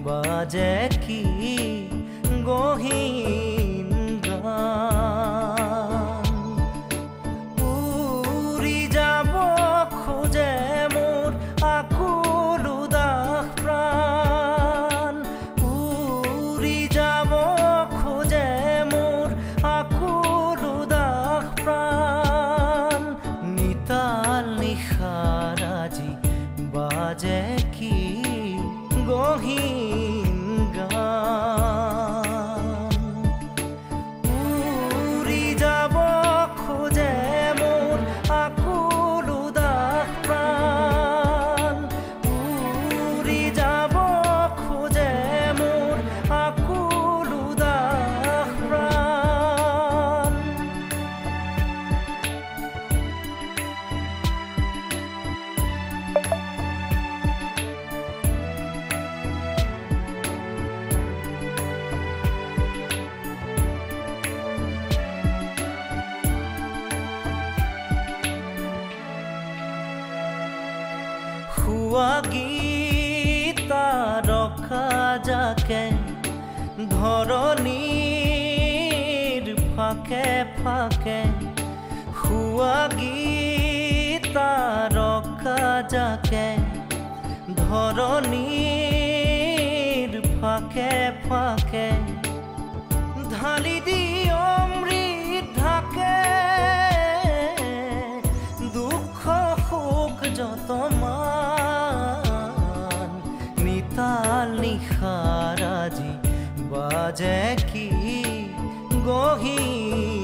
বাজে কি গহীন গান। উৰি যাব খোজে মোৰ আকুল উদাস প্ৰাণ। উৰি যাব খোজে মোৰ আকুল উদাস প্ৰাণ। নিতাল নিশাৰ আজি বাজে কি গহীন গান। উৰি যাব খোজে মোৰ আকুল উদাস প্ৰাণ। উৰি যাব খোজে মোৰ আকুল উদাস প্ৰাণ। গীতা ৰখা যাকে ধৰণীৰ ফাকে ফাকে। শুৱা গীতা ৰখা যাকে ধৰণীৰ ফাকে ফাকে। ঢালি দি অমৃত ঢাকে দুখ সুখ যতমান। নিতাল নিশাৰ আজি বাজে কি গহীন